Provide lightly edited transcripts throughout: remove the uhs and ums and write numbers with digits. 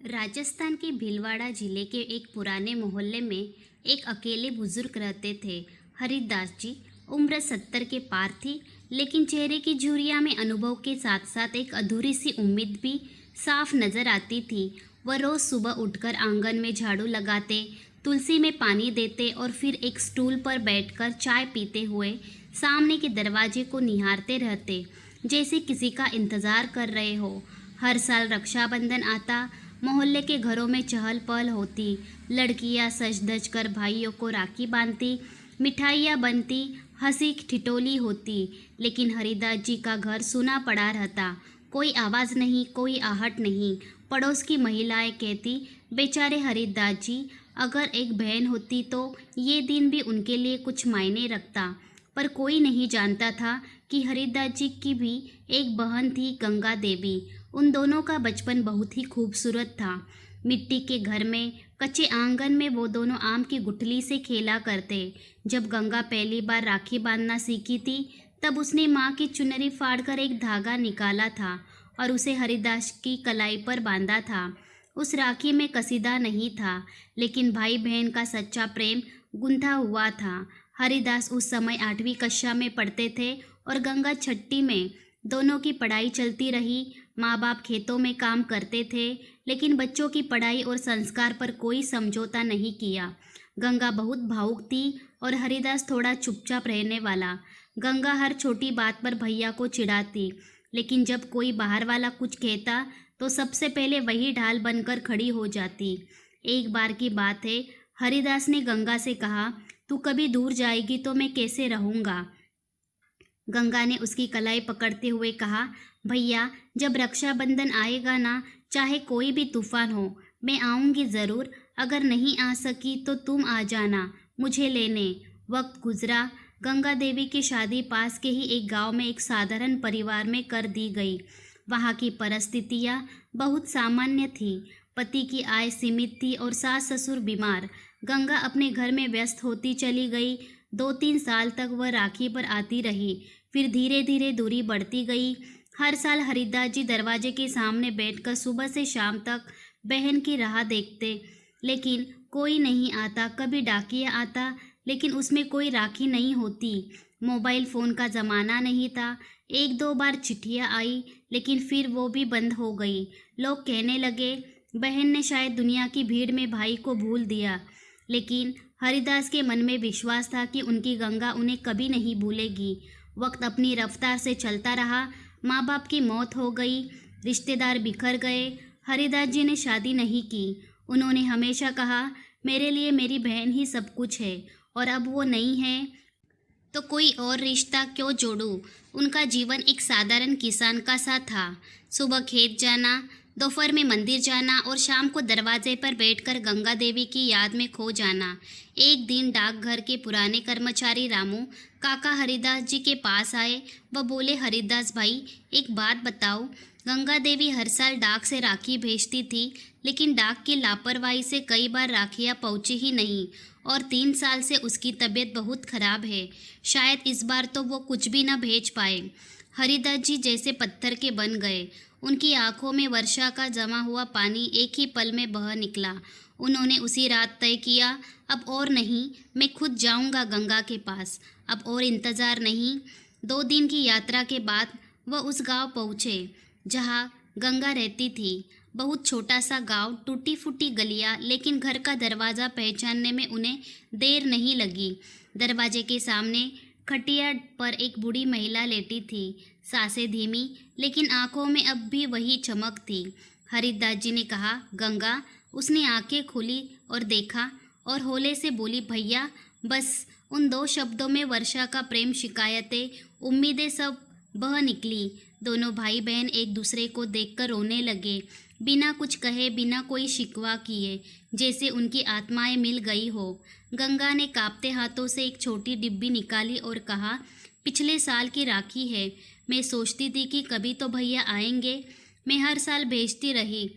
राजस्थान के भीलवाड़ा जिले के एक पुराने मोहल्ले में एक अकेले बुजुर्ग रहते थे। हरिदास जी। उम्र 70 के पार थी, लेकिन चेहरे की झुर्रियां में अनुभव के साथ साथ एक अधूरी सी उम्मीद भी साफ नजर आती थी। वह रोज सुबह उठकर आंगन में झाड़ू लगाते, तुलसी में पानी देते और फिर एक स्टूल पर बैठकर चाय पीते हुए सामने के दरवाजे को निहारते रहते, जैसे किसी का इंतजार कर रहे हो। हर साल रक्षाबंधन आता, मोहल्ले के घरों में चहल पहल होती। लड़कियां सज धज कर भाइयों को राखी बांधती, मिठाइयाँ बनती, हंसी ठिठोली होती। लेकिन हरिदास जी का घर सूना पड़ा रहता। कोई आवाज़ नहीं, कोई आहट नहीं। पड़ोस की महिलाएं कहती, बेचारे हरिदास जी, अगर एक बहन होती तो ये दिन भी उनके लिए कुछ मायने रखता। पर कोई नहीं जानता था कि हरिदास जी की भी एक बहन थी, गंगा देवी। उन दोनों का बचपन बहुत ही खूबसूरत था। मिट्टी के घर में कच्चे आंगन में वो दोनों आम की गुठली से खेला करते। जब गंगा पहली बार राखी बांधना सीखी थी, तब उसने माँ की चुनरी फाड़कर एक धागा निकाला था और उसे हरिदास की कलाई पर बांधा था। उस राखी में कसीदा नहीं था, लेकिन भाई बहन का सच्चा प्रेम गुंथा हुआ था। हरिदास उस समय 8वीं कक्षा में पढ़ते थे और गंगा छठी में। दोनों की पढ़ाई चलती रही। माँ बाप खेतों में काम करते थे, लेकिन बच्चों की पढ़ाई और संस्कार पर कोई समझौता नहीं किया। गंगा बहुत भावुक थी और हरिदास थोड़ा चुपचाप रहने वाला। गंगा हर छोटी बात पर भैया को चिढ़ाती, लेकिन जब कोई बाहर वाला कुछ कहता तो सबसे पहले वही ढाल बनकर खड़ी हो जाती। एक बार की बात है, हरिदास ने गंगा से कहा, तू कभी दूर जाएगी तो मैं कैसे रहूँगा। गंगा ने उसकी कलाई पकड़ते हुए कहा, भैया, जब रक्षाबंधन आएगा ना, चाहे कोई भी तूफान हो, मैं आऊँगी ज़रूर। अगर नहीं आ सकी तो तुम आ जाना मुझे लेने। वक्त गुजरा। गंगा देवी की शादी पास के ही एक गांव में एक साधारण परिवार में कर दी गई। वहाँ की परिस्थितियाँ बहुत सामान्य थी। पति की आय सीमित थी और सास ससुर बीमार। गंगा अपने घर में व्यस्त होती चली गई। 2-3 साल तक वह राखी पर आती रही, फिर धीरे धीरे दूरी बढ़ती गई। हर साल हरिदास जी दरवाजे के सामने बैठकर सुबह से शाम तक बहन की राह देखते, लेकिन कोई नहीं आता। कभी डाकिया आता, लेकिन उसमें कोई राखी नहीं होती। मोबाइल फ़ोन का ज़माना नहीं था। 1-2 बार चिट्ठियाँ आई, लेकिन फिर वो भी बंद हो गई। लोग कहने लगे, बहन ने शायद दुनिया की भीड़ में भाई को भूल दिया। लेकिन हरिदास के मन में विश्वास था कि उनकी गंगा उन्हें कभी नहीं भूलेगी। वक्त अपनी रफ्तार से चलता रहा। माँ बाप की मौत हो गई, रिश्तेदार बिखर गए। हरिदास जी ने शादी नहीं की। उन्होंने हमेशा कहा, मेरे लिए मेरी बहन ही सब कुछ है, और अब वो नहीं है तो कोई और रिश्ता क्यों जोड़ूं। उनका जीवन एक साधारण किसान का सा था। सुबह खेत जाना, दोपहर में मंदिर जाना और शाम को दरवाजे पर बैठकर गंगा देवी की याद में खो जाना। एक दिन डाकघर के पुराने कर्मचारी रामू काका हरिदास जी के पास आए। वह बोले, हरिदास भाई, एक बात बताओ। गंगा देवी हर साल डाक से राखी भेजती थी, लेकिन डाक की लापरवाही से कई बार राखियाँ पहुँची ही नहीं, और 3 साल से उसकी तबीयत बहुत खराब है। शायद इस बार तो वो कुछ भी न भेज पाए। हरिदास जी जैसे पत्थर के बन गए। उनकी आंखों में वर्षा का जमा हुआ पानी एक ही पल में बह निकला। उन्होंने उसी रात तय किया, अब और नहीं, मैं खुद जाऊंगा गंगा के पास। अब और इंतज़ार नहीं। 2 दिन की यात्रा के बाद वह उस गांव पहुँचे जहाँ गंगा रहती थी। बहुत छोटा सा गांव, टूटी फूटी गलियाँ, लेकिन घर का दरवाज़ा पहचानने में उन्हें देर नहीं लगी। दरवाजे के सामने खटिया पर एक बूढ़ी महिला लेटी थी। सांसें धीमी, लेकिन आंखों में अब भी वही चमक थी। हरिदास जी ने कहा, गंगा। उसने आंखें खोली और देखा, और होले से बोली, भैया। बस उन 2 शब्दों में वर्षा का प्रेम, शिकायतें, उम्मीदें सब बह निकली। दोनों भाई बहन एक दूसरे को देखकर रोने लगे, बिना कुछ कहे, बिना कोई शिकवा किए, जैसे उनकी आत्माएं मिल गई हो। गंगा ने कांपते हाथों से एक छोटी डिब्बी निकाली और कहा, पिछले साल की राखी है। मैं सोचती थी कि कभी तो भैया आएंगे। मैं हर साल भेजती रही,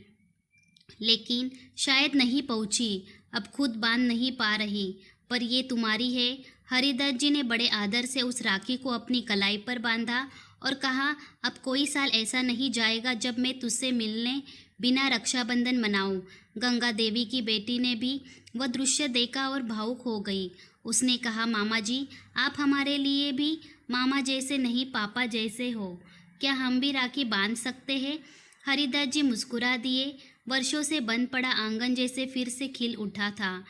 लेकिन शायद नहीं पहुंची। अब खुद बांध नहीं पा रही, पर ये तुम्हारी है। हरिदास जी ने बड़े आदर से उस राखी को अपनी कलाई पर बांधा और कहा, अब कोई साल ऐसा नहीं जाएगा जब मैं तुझसे मिलने बिना रक्षाबंधन मनाऊं। गंगा देवी की बेटी ने भी वह दृश्य देखा और भावुक हो गई। उसने कहा, मामा जी, आप हमारे लिए भी मामा जैसे नहीं, पापा जैसे हो। क्या हम भी राखी बांध सकते हैं? हरिदास जी मुस्कुरा दिए। वर्षों से बंद पड़ा आंगन जैसे फिर से खिल उठा था।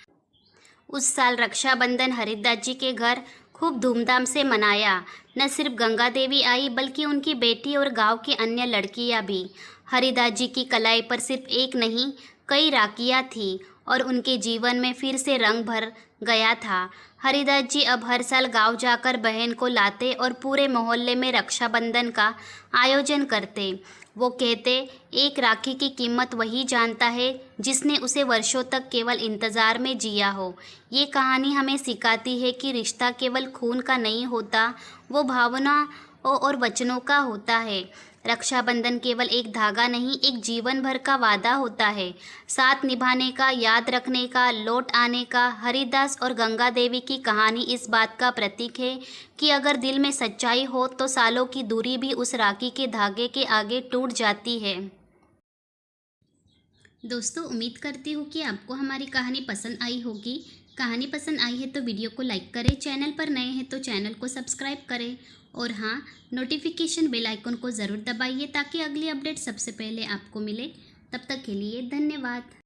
उस साल रक्षाबंधन हरिदास जी के घर खूब धूमधाम से मनाया। न सिर्फ गंगा देवी आई, बल्कि उनकी बेटी और गांव की अन्य लड़कियां भी। हरिदास जी की कलाई पर सिर्फ एक नहीं, कई राखियां थीं और उनके जीवन में फिर से रंग भर गया था। हरिदास जी अब हर साल गांव जाकर बहन को लाते और पूरे मोहल्ले में रक्षाबंधन का आयोजन करते। वो कहते, एक राखी की कीमत वही जानता है जिसने उसे वर्षों तक केवल इंतज़ार में जिया हो। ये कहानी हमें सिखाती है कि रिश्ता केवल खून का नहीं होता, वो भावना और वचनों का होता है। रक्षाबंधन केवल एक धागा नहीं, एक जीवन भर का वादा होता है, साथ निभाने का, याद रखने का, लौट आने का। हरिदास और गंगा देवी की कहानी इस बात का प्रतीक है कि अगर दिल में सच्चाई हो तो सालों की दूरी भी उस राखी के धागे के आगे टूट जाती है। दोस्तों, उम्मीद करती हूँ कि आपको हमारी कहानी पसंद आई होगी। कहानी पसंद आई है तो वीडियो को लाइक करें, चैनल पर नए हैं तो चैनल को सब्सक्राइब करें और हाँ, नोटिफिकेशन बेल आइकन को ज़रूर दबाइए ताकि अगली अपडेट सबसे पहले आपको मिले। तब तक के लिए धन्यवाद।